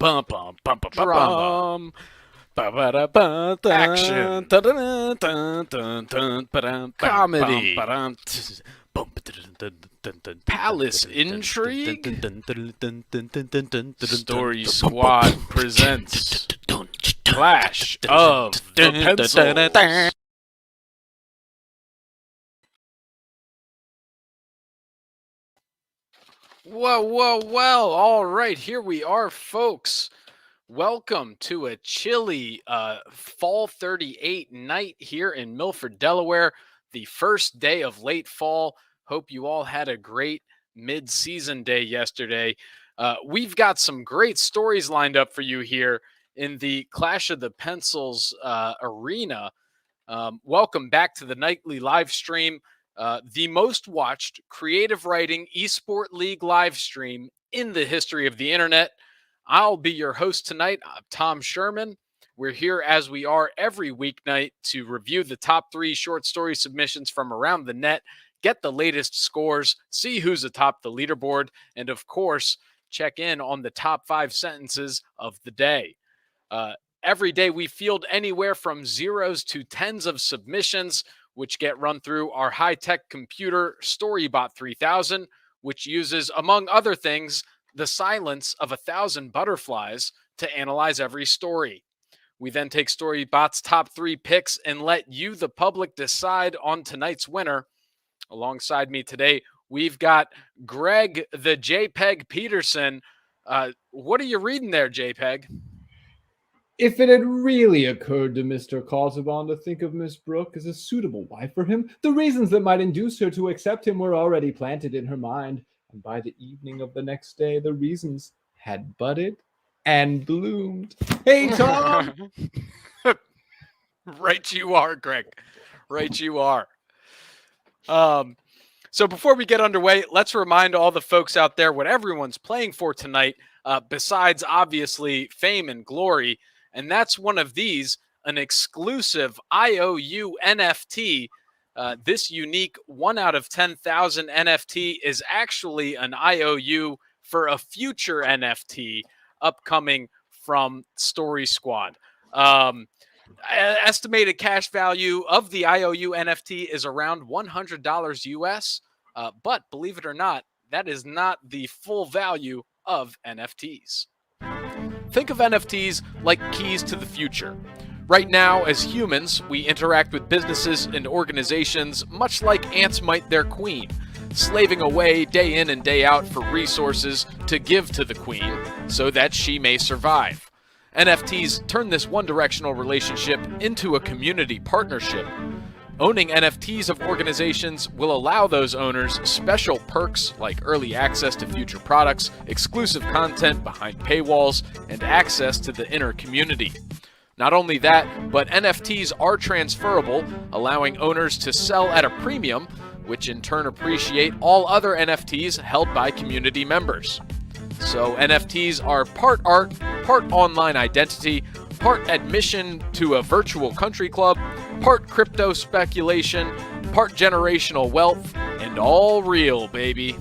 bum bum bum bum Drama. bum. Action. Comedy. Palace intrigue. Story Squad presents Clash of the Pencils. Well. All right, here we are, folks. Welcome to a chilly fall 38 night here in Milford, Delaware. The first day of late fall. Hope you all had a great mid-season day yesterday. We've got some great stories lined up for you here in the Clash of the Pencils arena. Welcome back to the nightly live stream. The most watched creative writing esport league live stream in the history of the internet. I'll be your host tonight, Tom Sherman. We're here as we are every weeknight to review the top 3 short story submissions from around the net, get the latest scores, see who's atop the leaderboard, and of course, check in on the top 5 sentences of the day. Every day we field anywhere from 0s to 10s of submissions, which get run through our high-tech computer Storybot 3000, which uses, among other things, the silence of 1,000 butterflies to analyze every story. We then take Storybot's top 3 picks and let you, the public, decide on tonight's winner. Alongside me today, we've got Greg, the JPEG Peterson. What are you reading there, JPEG? If it had really occurred to Mr. Casaubon to think of Miss Brooke as a suitable wife for him, the reasons that might induce her to accept him were already planted in her mind, and by the evening of the next day, the reasons had budded and bloomed. Hey, Tom! Right you are, Greg. Right you are. So before we get underway, let's remind all the folks out there what everyone's playing for tonight, besides obviously fame and glory. And that's one of these, an exclusive IOU NFT. This unique 1 out of 10,000 NFT is actually an IOU for a future NFT upcoming from Story Squad. Estimated cash value of the IOU NFT is around $100 US. But believe it or not, that is not the full value of NFTs. Think of NFTs like keys to the future. Right now, as humans, we interact with businesses and organizations much like ants might their queen, slaving away day in and day out for resources to give to the queen so that she may survive. NFTs turn this one-directional relationship into a community partnership. Owning NFTs of organizations will allow those owners special perks like early access to future products, exclusive content behind paywalls, and access to the inner community. Not only that, but NFTs are transferable, allowing owners to sell at a premium, which in turn appreciate all other NFTs held by community members. So NFTs are part art, part online identity, part admission to a virtual country club, part crypto speculation, part generational wealth, and all real, baby.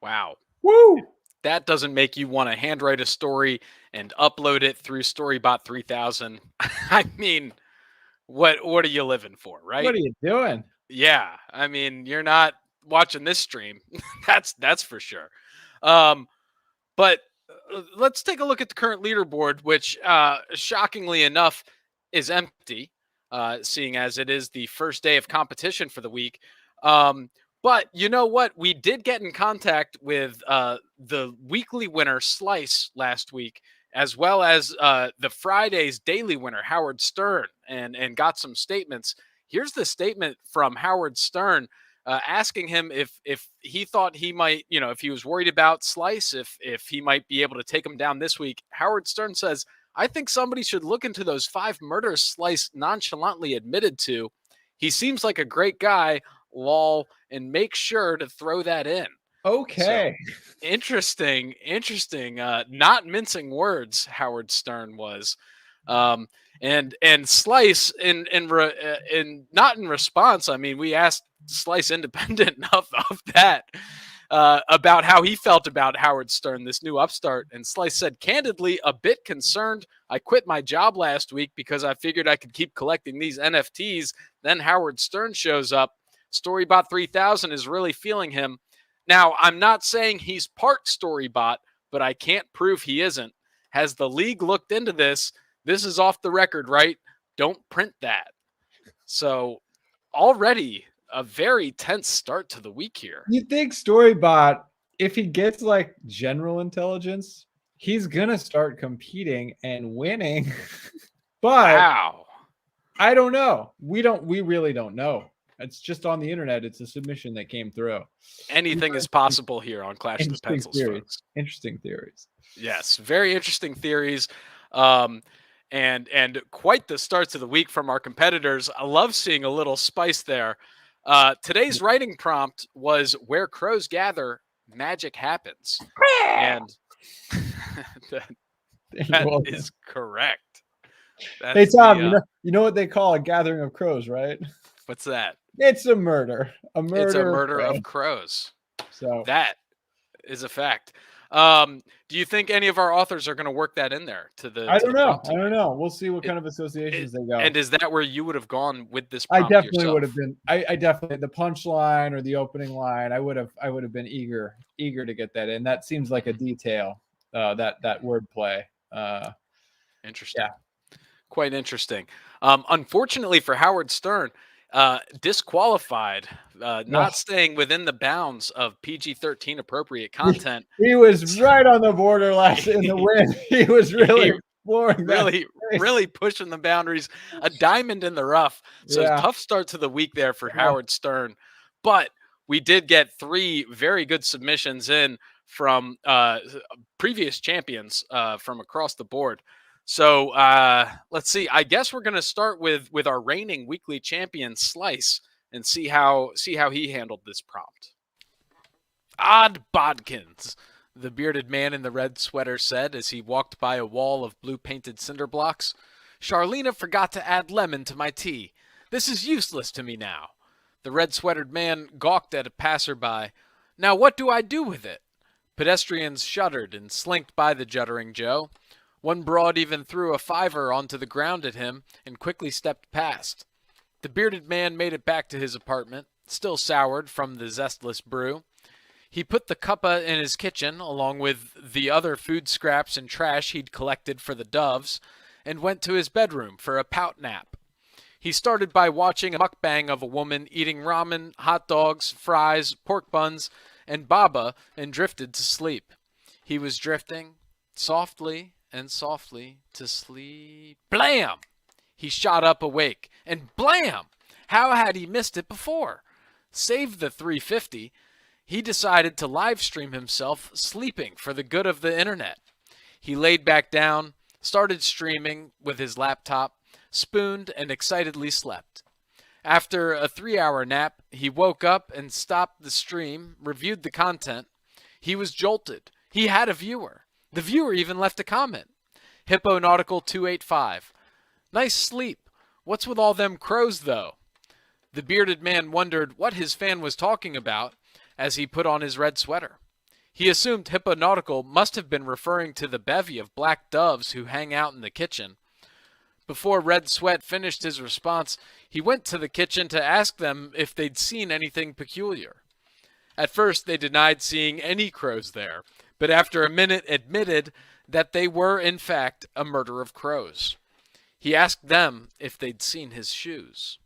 Wow. Woo! That doesn't make you want to handwrite a story and upload it through Storybot 3000. I mean, what are you living for, right? What are you doing? Yeah, I mean, you're not watching this stream. That's for sure. But let's take a look at the current leaderboard, which shockingly enough is empty, seeing as it is the first day of competition for the week. But you know what? We did get in contact with the weekly winner, Slice, last week, as well as the Friday's daily winner, Howard Stern, and got some statements. Here's the statement from Howard Stern. Asking him if he thought he might, if he was worried about Slice, if he might be able to take him down this week. Howard Stern says, "I think somebody should look into those 5 murders Slice nonchalantly admitted to. He seems like a great guy, lol, and make sure to throw that in." Okay. So, interesting. Not mincing words, Howard Stern was. And Slice in not in response. I mean, we asked Slice independent enough of that. about how he felt about Howard Stern, this new upstart. And Slice said, candidly, a bit concerned. I quit my job last week because I figured I could keep collecting these NFTs. Then Howard Stern shows up. Storybot 3000 is really feeling him. Now, I'm not saying he's part Storybot, but I can't prove he isn't. Has the league looked into this? This is off the record, right? Don't print that. So already a very tense start to the week here. You think Storybot, if he gets like general intelligence, he's gonna start competing and winning. But wow. I don't know. We really don't know. It's just on the internet. It's a submission that came through. Anything is possible here on Clash of the Pencils, folks. Interesting theories. Yes, very interesting theories. And quite the starts of the week from our competitors. I love seeing a little spice there. Today's writing prompt was "Where crows gather, magic happens," and that is correct. Hey Tom, you know what they call a gathering of crows, right? What's that? It's a murder. It's a murder of crows. So that is a fact. Do you think any of our authors are going to work that in there to the? I don't know. We'll see what kind of associations they go. And is that where you would have gone with this? I Prompt definitely yourself? would have been. I definitely the punchline or the opening line. I would have been eager to get that in. That seems like a detail. That wordplay. Interesting. Yeah. Quite interesting. Unfortunately for Howard Stern, disqualified, not staying within the bounds of PG-13 appropriate content. He was right on the border last in the win. He was really exploring really pushing the boundaries. A diamond in the rough. So tough start to the week there for Howard Stern. But we did get 3 very good submissions in from previous champions from across the board. So let's see. I guess we're going to start with our reigning weekly champion Slice and see how he handled this prompt. Odd bodkins, the bearded man in the red sweater said as he walked by a wall of blue-painted cinder blocks. Charlena forgot to add lemon to my tea. This is useless to me now. The red-sweatered man gawked at a passerby. Now what do I do with it? Pedestrians shuddered and slinked by the juddering Joe. One broad even threw a $5 onto the ground at him and quickly stepped past. The bearded man made it back to his apartment, still soured from the zestless brew. He put the cuppa in his kitchen, along with the other food scraps and trash he'd collected for the doves, and went to his bedroom for a pout nap. He started by watching a mukbang of a woman eating ramen, hot dogs, fries, pork buns, and baba, and drifted to sleep. He was drifting, softly and softly, to sleep. Blam! He shot up awake, and blam! How had he missed it before? Save the 350. He decided to live stream himself sleeping for the good of the internet. He laid back down, started streaming with his laptop, spooned, and excitedly slept. After a 3-hour nap, he woke up and stopped the stream, reviewed the content. He was jolted. He had a viewer. The viewer even left a comment. Hipponautical285. Nice sleep. What's with all them crows, though? The bearded man wondered what his fan was talking about as he put on his red sweater. He assumed Hipponautical must have been referring to the bevy of black doves who hang out in the kitchen. Before Red Sweat finished his response, he went to the kitchen to ask them if they'd seen anything peculiar. At first, they denied seeing any crows there, but after a minute admitted that they were, in fact, a murder of crows. He asked them if they'd seen his shoes.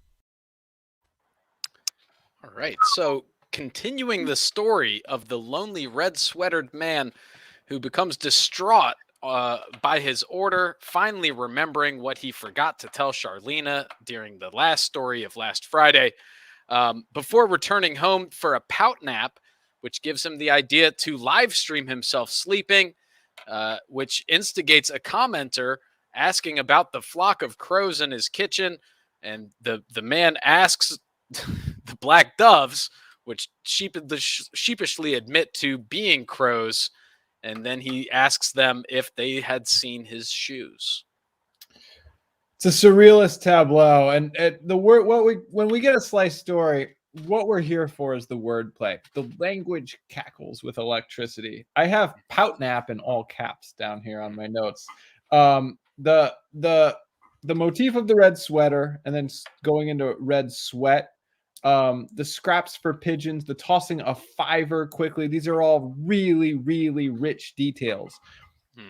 All right, so continuing the story of the lonely red-sweatered man who becomes distraught by his order, finally remembering what he forgot to tell Charlena during the last story of last Friday, before returning home for a pout nap, which gives him the idea to live stream himself sleeping, which instigates a commenter asking about the flock of crows in his kitchen, and the man asks the black doves, which sheepishly admit to being crows, and then he asks them if they had seen his shoes. It's a surrealist tableau, and the word when we get a Slice story, what we're here for is the wordplay. The language cackles with electricity. I have Poutnap in all caps down here on my notes. The motif of the red sweater and then going into red sweat. The scraps for pigeons, the tossing a fiver quickly. These are all really, really rich details.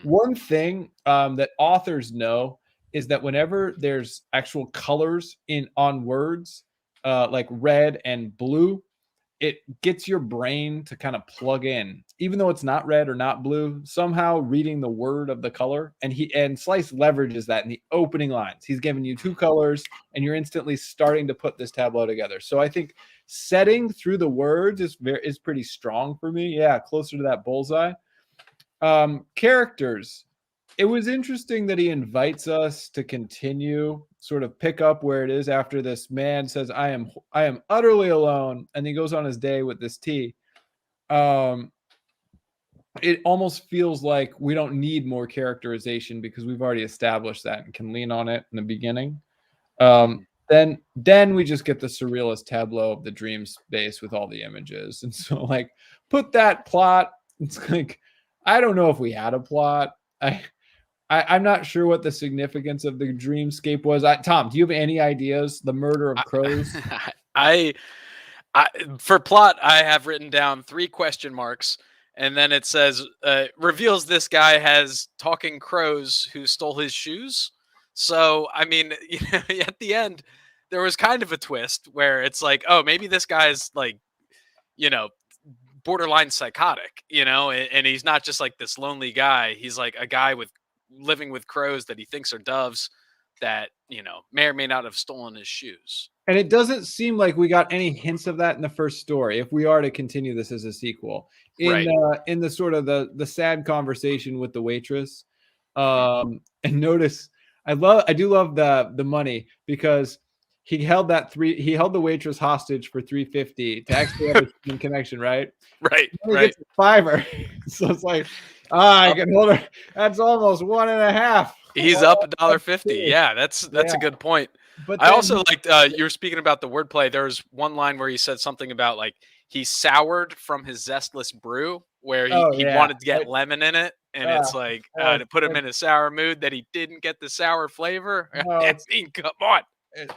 One thing that authors know is that whenever there's actual colors on words, like red and blue, it gets your brain to kind of plug in, even though it's not red or not blue, somehow reading the word of the color. And Slice leverages that in the opening lines. He's giving you two colors and you're instantly starting to put this tableau together. So I think setting through the words is pretty strong for me. Yeah, closer to that bullseye. Characters. It was interesting that he invites us to continue, sort of pick up where it is after this man says, I am utterly alone. And he goes on his day with this tea. It almost feels like we don't need more characterization because we've already established that and can lean on it in the beginning. Then we just get the surrealist tableau of the dream space with all the images. And so like put that plot. It's like, I don't know if we had a plot. I'm not sure what the significance of the dreamscape was. Tom, do you have any ideas? The murder of crows? I for plot, I have written down 3 question marks, and then it says reveals this guy has talking crows who stole his shoes. So I mean, at the end, there was kind of a twist where it's like, oh, maybe this guy's like, borderline psychotic, and he's not just like this lonely guy. He's like a guy living with crows that he thinks are doves that, may or may not have stolen his shoes. And it doesn't seem like we got any hints of that in the first story, if we are to continue this as a sequel. In the sort of the sad conversation with the waitress. And notice, I do love the money because he held the waitress hostage for $3.50 to actually have a human connection, right? Right. Gets a $5. So it's like, I can hold her. That's almost 1.5. He's up $1.50. Yeah, that's a good point. But I also liked you were speaking about the wordplay. There was one line where he said something about like he soured from his zestless brew, where he wanted to get lemon in it, and it's like to put him in a sour mood that he didn't get the sour flavor. I mean, come on.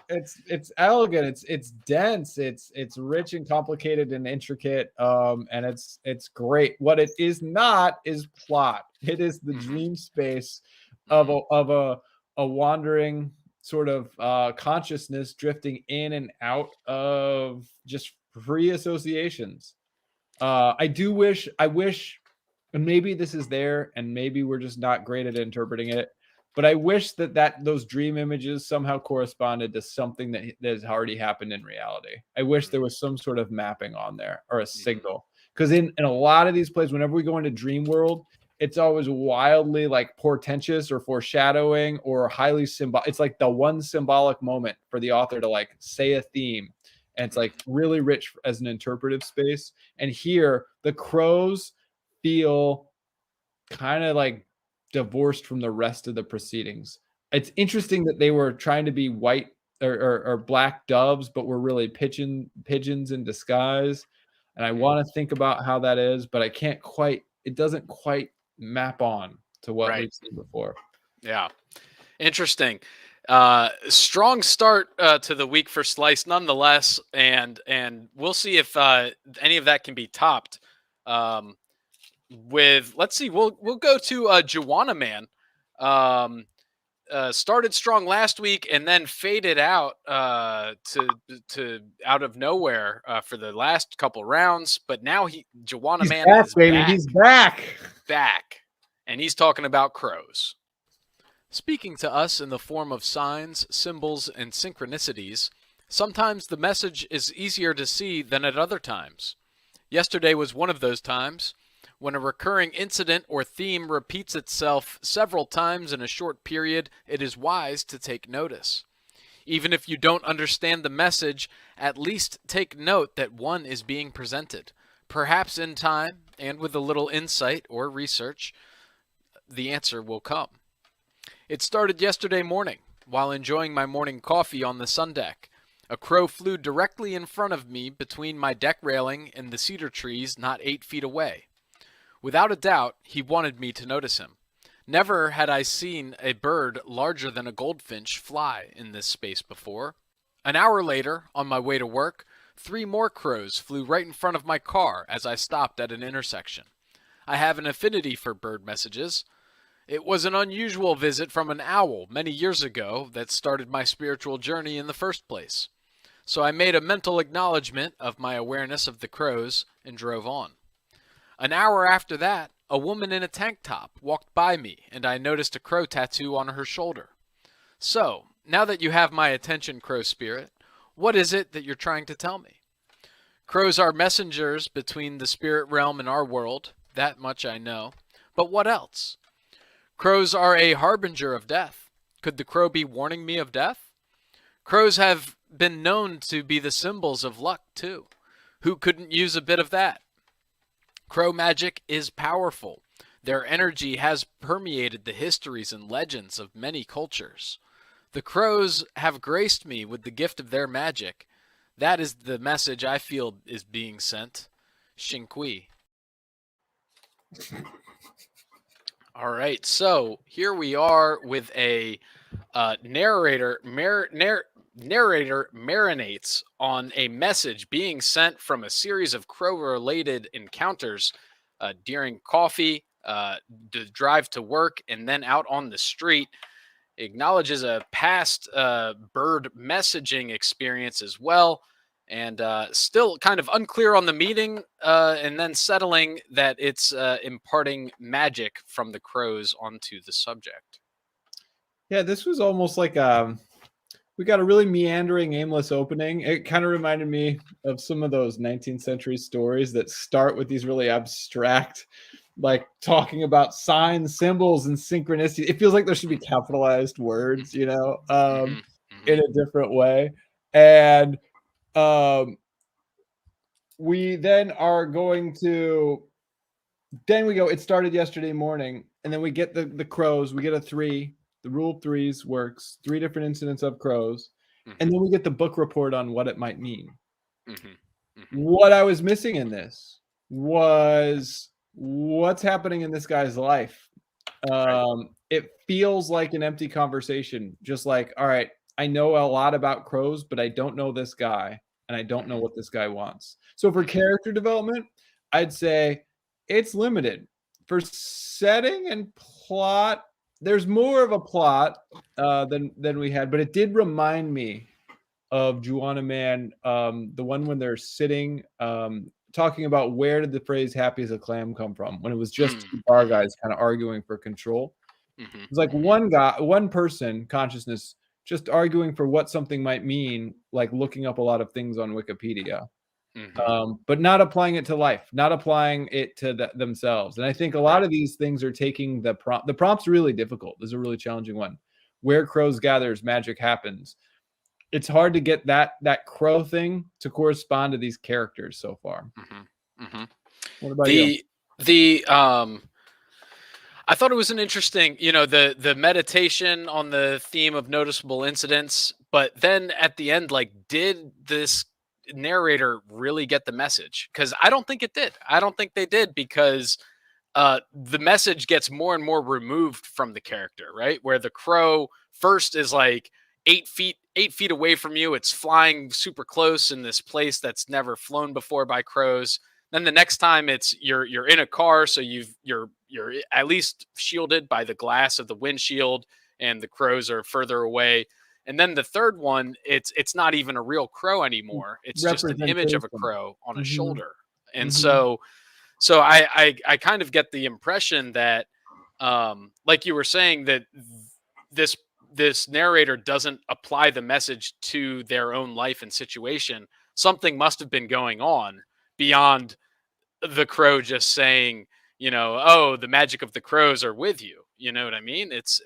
It's elegant. It's dense. It's rich and complicated and intricate. And it's great. What it is not is plot. It is the dream space of a wandering sort of consciousness drifting in and out of just free associations. I wish, and maybe this is there, and maybe we're just not great at interpreting it. But I wish that those dream images somehow corresponded to something that has already happened in reality. I wish there was some sort of mapping on there or a signal. Because in a lot of these plays, whenever we go into dream world, it's always wildly like portentous or foreshadowing or highly symbolic. It's like the one symbolic moment for the author to like say a theme. And it's like really rich as an interpretive space. And here the crows feel kind of like divorced from the rest of the proceedings. It's interesting that they were trying to be white or black doves, but were really pigeons in disguise. And I want to think about how that is, but it doesn't quite map on to what we've seen before. Yeah. Interesting. Strong start to the week for Slice nonetheless. And we'll see if any of that can be topped. Let's see, we'll go to Joanna Man. Started strong last week and then faded out to out of nowhere for the last couple rounds. But now Joanna Man is back. He's back, and he's talking about crows. Speaking to us in the form of signs, symbols, and synchronicities, sometimes the message is easier to see than at other times. Yesterday was one of those times. When a recurring incident or theme repeats itself several times in a short period, it is wise to take notice. Even if you don't understand the message, at least take note that one is being presented. Perhaps in time, and with a little insight or research, the answer will come. It started yesterday morning, while enjoying my morning coffee on the sun deck. A crow flew directly in front of me between my deck railing and the cedar trees not 8 feet away. Without a doubt, he wanted me to notice him. Never had I seen a bird larger than a goldfinch fly in this space before. An hour later, on my way to work, 3 more crows flew right in front of my car as I stopped at an intersection. I have an affinity for bird messages. It was an unusual visit from an owl many years ago that started my spiritual journey in the first place. So I made a mental acknowledgement of my awareness of the crows and drove on. An hour after that, a woman in a tank top walked by me and I noticed a crow tattoo on her shoulder. So, now that you have my attention, crow spirit, what is it that you're trying to tell me? Crows are messengers between the spirit realm and our world, that much I know. But what else? Crows are a harbinger of death. Could the crow be warning me of death? Crows have been known to be the symbols of luck, too. Who couldn't use a bit of that? Crow magic is powerful. Their energy has permeated the histories and legends of many cultures. The crows have graced me with the gift of their magic. That is the message I feel is being sent. Shinkui. All right, so here we are with a narrator marinates on a message being sent from a series of crow-related encounters during coffee, the drive to work, and then out on the street. Acknowledges a past bird messaging experience as well, and still kind of unclear on the meaning, and then settling that it's imparting magic from the crows onto the subject. Yeah, this was almost like we got a really meandering, aimless opening. It kind of reminded me of some of those 19th century stories that start with these really abstract, like talking about signs, symbols, and synchronicity. It feels like there should be capitalized words, in a different way. And we then are going to, then we go, it started yesterday morning, and then we get the crows, we get a 3. The rule of 3s works, 3 different incidents of crows. And then we get the book report on what it might mean. What I was missing in this was what's happening in this guy's life. It feels like an empty conversation, just like, all right, I know a lot about crows, but I don't know this guy, and I don't know what this guy wants. So for character development, I'd say it's limited. For setting and plot, there's more of a plot than we had, but it did remind me of Juana Man, the one when they're sitting talking about where did the phrase "happy as a clam" come from, when it was just 2 bar guys kind of arguing for control. It's like one person consciousness just arguing for what something might mean, like looking up a lot of things on Wikipedia. But not applying it to life, not applying it to themselves. And I think a lot of these things are taking the prompt. The prompt's really difficult. This is a really challenging one. Where crows gathers, magic happens. It's hard to get that crow thing to correspond to these characters so far. What about you? I thought it was an interesting, the meditation on the theme of noticeable incidents, but then at the end, like, did this narrator really get the message? Because I don't think it did. I don't think they did, because the message gets more and more removed from the character, right? Where the crow first is like 8 feet away from you. It's flying super close in this place that's never flown before by crows. Then the next time you're in a car, so you're at least shielded by the glass of the windshield, and the crows are further away. And then the third one, it's not even a real crow anymore. It's just an image of a crow on a shoulder. And so I kind of get the impression that, like you were saying, that this narrator doesn't apply the message to their own life and situation. Something must have been going on beyond the crow just saying, oh, the magic of the crows are with you. You know what I mean? It's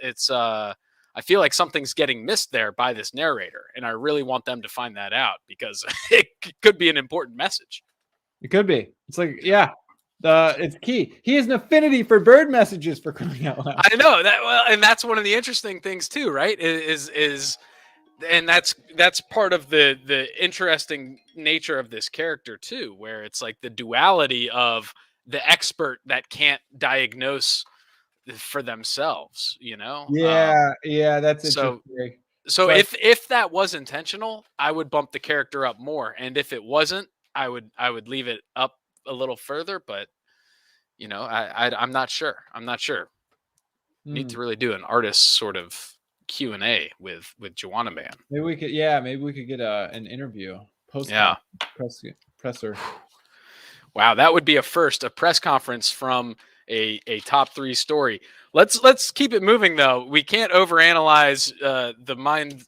I feel like something's getting missed there by this narrator, and I really want them to find that out, because it could be an important message. It could be. It's like, it's key. He has an affinity for bird messages, for crying out loud. I know that. Well, and that's one of the interesting things too, right? Is and that's part of the interesting nature of this character too, where it's like the duality of the expert that can't diagnose for themselves, you know. Yeah, that's So interesting. so But if that was intentional, I would bump the character up more, and if it wasn't, I would leave it up a little further. But you know, I'm not sure. I'm not sure. Need hmm, to really do an artist sort of Q&A with Joanna Man. maybe we could get an interview post Yeah. presser. Wow, that would be a first, a press conference from a top 3 story. Let's keep it moving though. We can't overanalyze the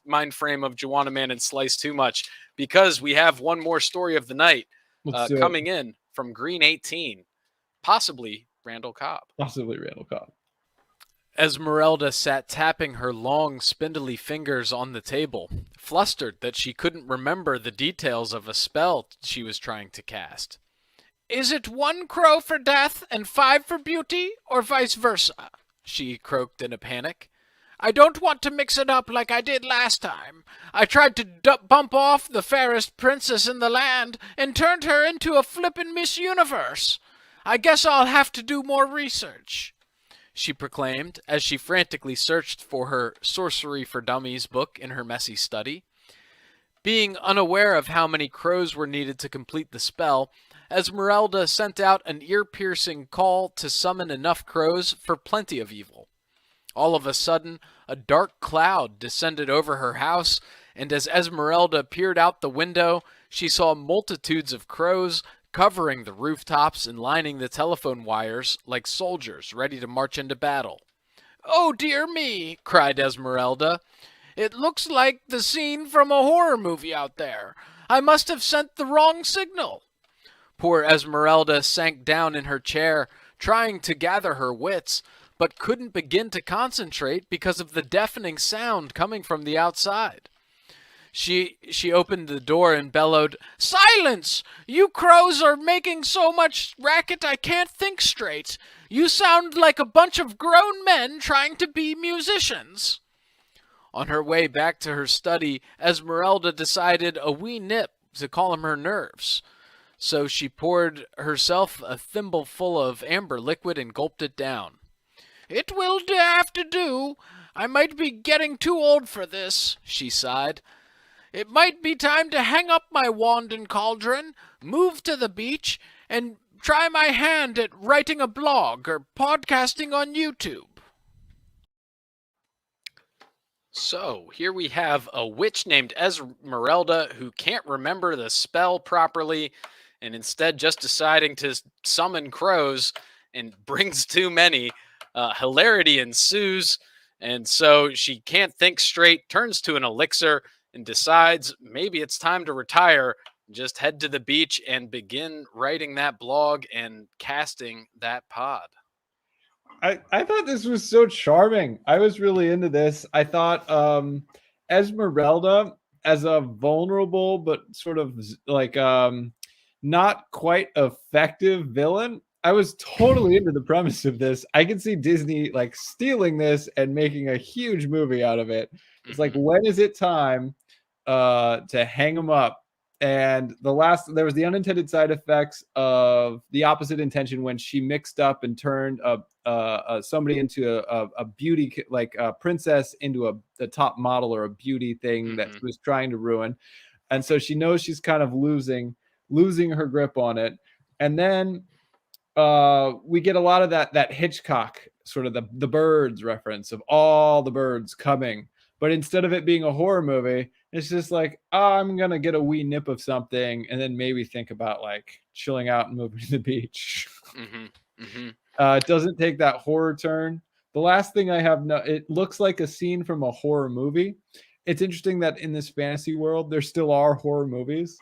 mind frame of Joanna Man and Slice too much, because we have one more story of the night Let's do it. coming in from Green 18, possibly Randall Cobb. Possibly Randall Cobb. Esmeralda sat tapping her long, spindly fingers on the table, flustered that she couldn't remember the details of a spell she was trying to cast. "Is it 1 crow for death and 5 for beauty, or vice versa?" she croaked in a panic. "I don't want to mix it up like I did last time. I tried to bump off the fairest princess in the land and turned her into a flippin' Miss Universe. I guess I'll have to do more research," she proclaimed as she frantically searched for her Sorcery for Dummies book in her messy study. Being unaware of how many crows were needed to complete the spell, Esmeralda sent out an ear-piercing call to summon enough crows for plenty of evil. All of a sudden, a dark cloud descended over her house, and as Esmeralda peered out the window, she saw multitudes of crows covering the rooftops and lining the telephone wires like soldiers ready to march into battle. "Oh, dear me," cried Esmeralda. "It looks like the scene from a horror movie out there. I must have sent the wrong signal." Poor Esmeralda sank down in her chair, trying to gather her wits, but couldn't begin to concentrate because of the deafening sound coming from the outside. She opened the door and bellowed, "Silence! You crows are making so much racket I can't think straight. You sound like a bunch of grown men trying to be musicians." On her way back to her study, Esmeralda decided a wee nip to calm her nerves. So she poured herself a thimbleful of amber liquid and gulped it down. "It will have to do. I might be getting too old for this," she sighed. "It might be time to hang up my wand and cauldron, move to the beach, and try my hand at writing a blog or podcasting on YouTube." So here we have a witch named Esmeralda who can't remember the spell properly, and instead just deciding to summon crows and brings too many. Hilarity ensues, and so she can't think straight, turns to an elixir, and decides maybe it's time to retire, just head to the beach and begin writing that blog and casting that pod. I thought this was so charming. I was really into this. I thought Esmeralda as a vulnerable but sort of like not quite effective villain. I was totally into the premise of this. I can see Disney like stealing this and making a huge movie out of it. It's like, when is it time to hang them up? And there was the unintended side effects of the opposite intention when she mixed up and turned somebody into a beauty, like a princess, into a top model or a beauty thing that she was trying to ruin. And so she knows she's kind of losing her grip on it. And then we get a lot of that Hitchcock sort of the birds reference of all the birds coming. But instead of it being a horror movie, it's just like, oh, I'm going to get a wee nip of something and then maybe think about like chilling out and moving to the beach. It doesn't take that horror turn. The last thing I have, it looks like a scene from a horror movie. It's interesting that in this fantasy world, there still are horror movies.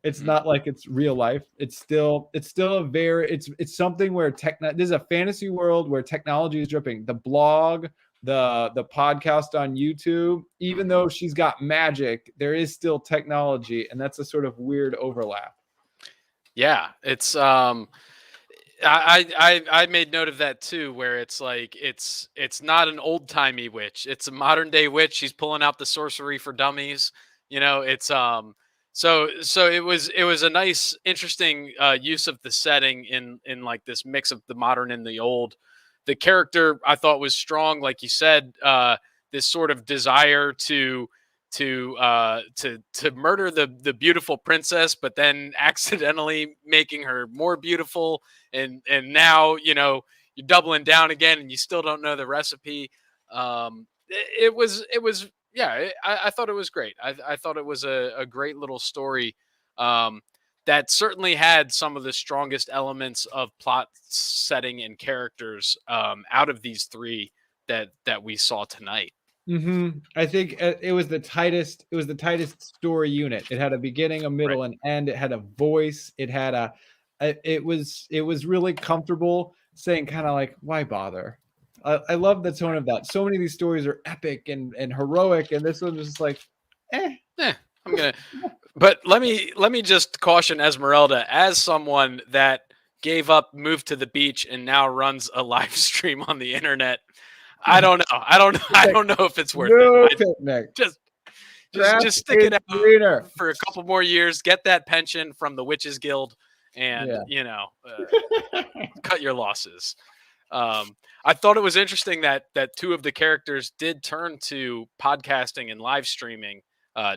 It's not like it's real life. It's still a very, it's something where this is a fantasy world where technology is dripping. The blog, the podcast on YouTube, even though she's got magic, there is still technology, and that's a sort of weird overlap. Yeah, it's I made note of that too, where it's like it's not an old timey witch; it's a modern day witch. She's pulling out the sorcery for dummies. It's so it was a nice, interesting use of the setting in like this mix of the modern and the old. The character I thought was strong, like you said. This sort of desire to murder the beautiful princess, but then accidentally making her more beautiful, and now you're doubling down again, and you still don't know the recipe. It was yeah. I thought it was great. I thought it was a great little story. That certainly had some of the strongest elements of plot setting and characters out of these three that we saw tonight. I think it was the tightest. It was the tightest story unit. It had a beginning, a middle, Right. and end. It had a voice. It had it was really comfortable saying kind of like, why bother? I love the tone of that. So many of these stories are epic and heroic, and this one was just like, I'm gonna. But let me just caution Esmeralda, as someone that gave up, moved to the beach, and now runs a live stream on the internet. I don't know. I don't know if it's worth no it. picnic. Just stick it out greener. for a couple more years. Get that pension from the Witches Guild, and cut your losses. I thought it was interesting that two of the characters did turn to podcasting and live streaming.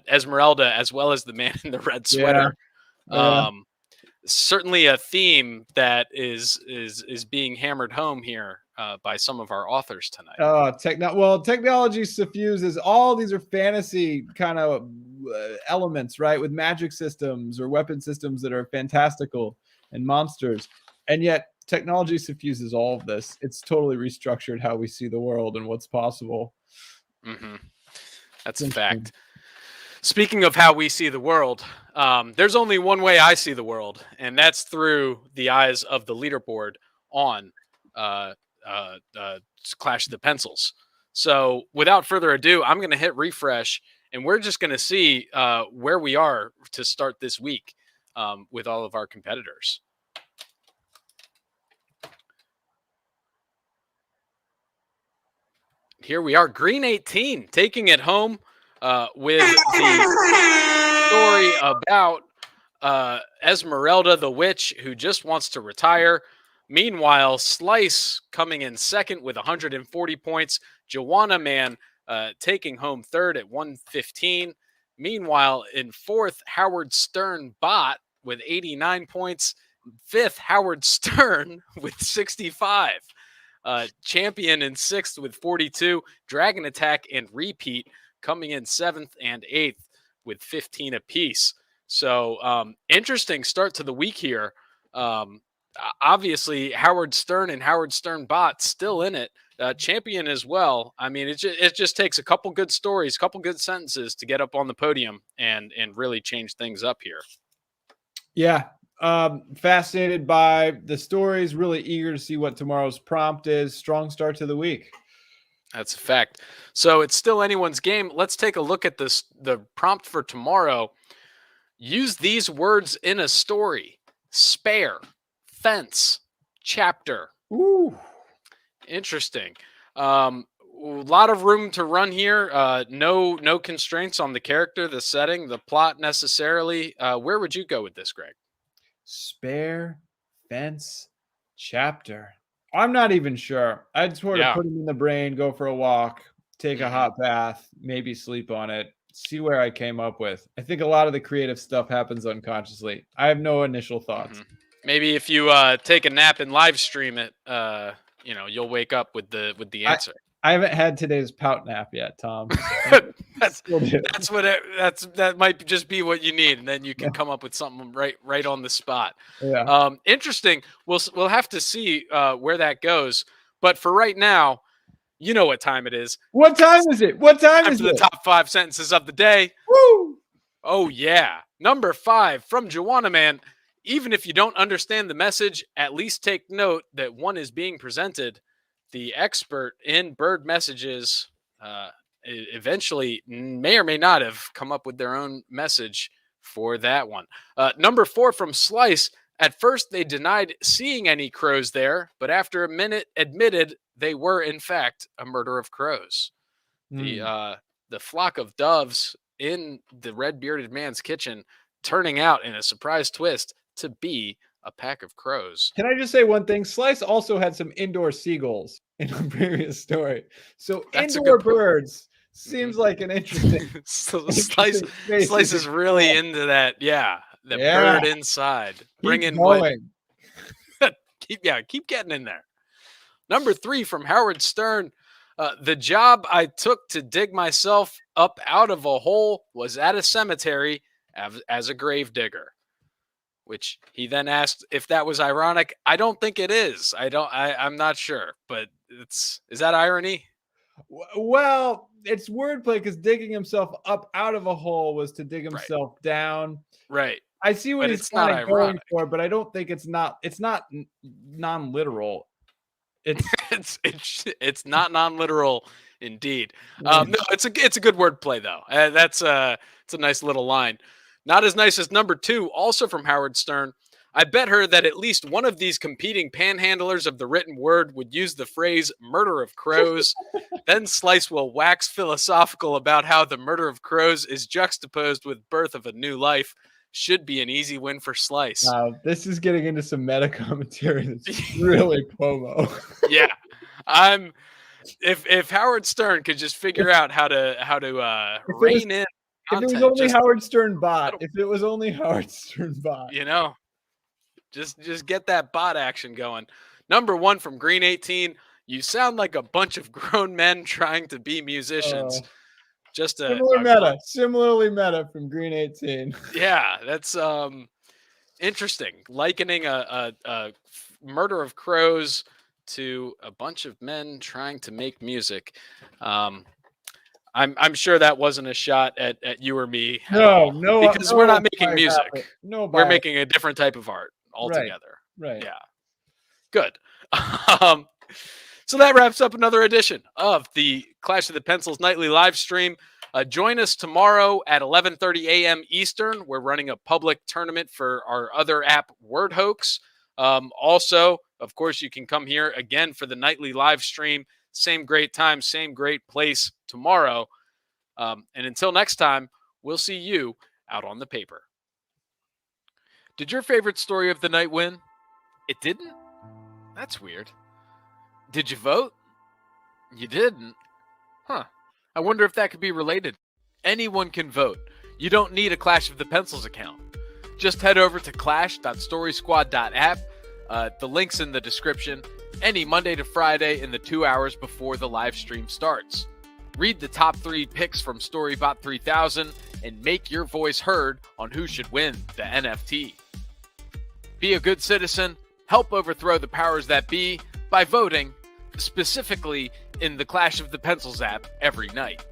Esmeralda, as well as the man in the red sweater. Yeah. Certainly a theme that is being hammered home here by some of our authors tonight. Technology suffuses all these are fantasy kind of elements, right? With magic systems or weapon systems that are fantastical and monsters. And yet technology suffuses all of this. It's totally restructured how we see the world and what's possible. Mm-hmm. That's a fact. Speaking of how we see the world, there's only one way I see the world, and that's through the eyes of the leaderboard on Clash of the Pencils. So without further ado, I'm going to hit refresh, and we're just going to see where we are to start this week with all of our competitors. Here we are, Green 18, taking it home with the story about Esmeralda the witch who just wants to retire. Meanwhile, Slice coming in second with 140 points. Joanna Man taking home third at 115. Meanwhile, in fourth, Howard Stern Bot with 89 points. Fifth, Howard Stern with 65. Champion in sixth with 42. Dragon Attack and Repeat coming in seventh and eighth with 15 apiece. So interesting start to the week here. Obviously, Howard Stern and Howard Stern Bot still in it. Champion as well. I mean, it just takes a couple good stories, a couple good sentences to get up on the podium and really change things up here. Yeah. Fascinated by the stories, really eager to see what tomorrow's prompt is. Strong start to the week. That's a fact. So it's still anyone's game. Let's take a look at this. The prompt for tomorrow. Use these words in a story: spare, fence, chapter. Ooh. Interesting. A lot of room to run here. No constraints on the character, the setting, the plot necessarily. Where would you go with this, Greg? Spare, fence, chapter. I'm not even sure. I'd sort of put him in the brain, go for a walk, take a hot bath, maybe sleep on it, see where I came up with. I think a lot of the creative stuff happens unconsciously. I have no initial thoughts. Maybe if you take a nap and live stream it, you'll wake up with the answer. I haven't had today's pout nap yet, Tom. that might just be what you need, and then you can come up with something right on the spot. Yeah. Interesting. We'll have to see where that goes. But for right now, you know what time it is. What time is it? What time is it? The top 5 sentences of the day. Woo! Oh yeah, number 5 from Joanna Man. Even if you don't understand the message, at least take note that one is being presented. The expert in bird messages eventually may or may not have come up with their own message for that one. Number 4 from Slice. At first, they denied seeing any crows there, but after a minute admitted they were, in fact, a murder of crows. The flock of doves in the red-bearded man's kitchen turning out in a surprise twist to be a pack of crows. Can I just say one thing? Slice also had some indoor seagulls in a previous story. So That's a indoor good point. birds seems like an interesting. So interesting space Slice to is really into that. Yeah, the Yeah. bird inside. Keep Bring in what? going. Keep getting in there. Number 3 from Howard Stern. The job I took to dig myself up out of a hole was at a cemetery as a grave digger. Which he then asked if that was ironic. I don't think it is. I'm not sure, but is that irony? Well, it's wordplay because digging himself up out of a hole was to dig himself down. Right. I see what But he's it's not kind of going ironic. for, but I don't think it's not non-literal. It's It's not non-literal indeed. No, it's a good wordplay though. It's a nice little line. Not as nice as number 2, also from Howard Stern. I bet her that at least one of these competing panhandlers of the written word would use the phrase murder of crows. Then Slice will wax philosophical about how the murder of crows is juxtaposed with birth of a new life. Should be an easy win for Slice. Wow, this is getting into some meta commentary that's really Pomo. Yeah. If Howard Stern could just figure out how to rein in If it was content, only Howard Stern bot, if it was only Howard Stern bot, just get that bot action going. Number 1 from Green 18. You sound like a bunch of grown men trying to be musicians. Just similarly meta from Green 18. Yeah, that's interesting. Likening a murder of crows to a bunch of men trying to make music. I'm sure that wasn't a shot at you or me. No, because we're not making music. No, we're making a different type of art altogether. Right. Yeah. Good. So that wraps up another edition of the Clash of the Pencils nightly live stream. Join us tomorrow at 11:30 a.m. Eastern. We're running a public tournament for our other app, Word Hoax. Also, of course, you can come here again for the nightly live stream. Same great time, same great place tomorrow. And until next time, we'll see you out on the paper. Did your favorite story of the night win? It didn't? That's weird. Did you vote? You didn't? Huh. I wonder if that could be related. Anyone can vote. You don't need a Clash of the Pencils account. Just head over to clash.storysquad.app. The link's in the description. Any Monday to Friday in the 2 hours before the live stream starts. Read the top 3 picks from Storybot 3000 and make your voice heard on who should win the NFT. Be a good citizen. Help overthrow the powers that be by voting, specifically in the Clash of the Pencils app every night.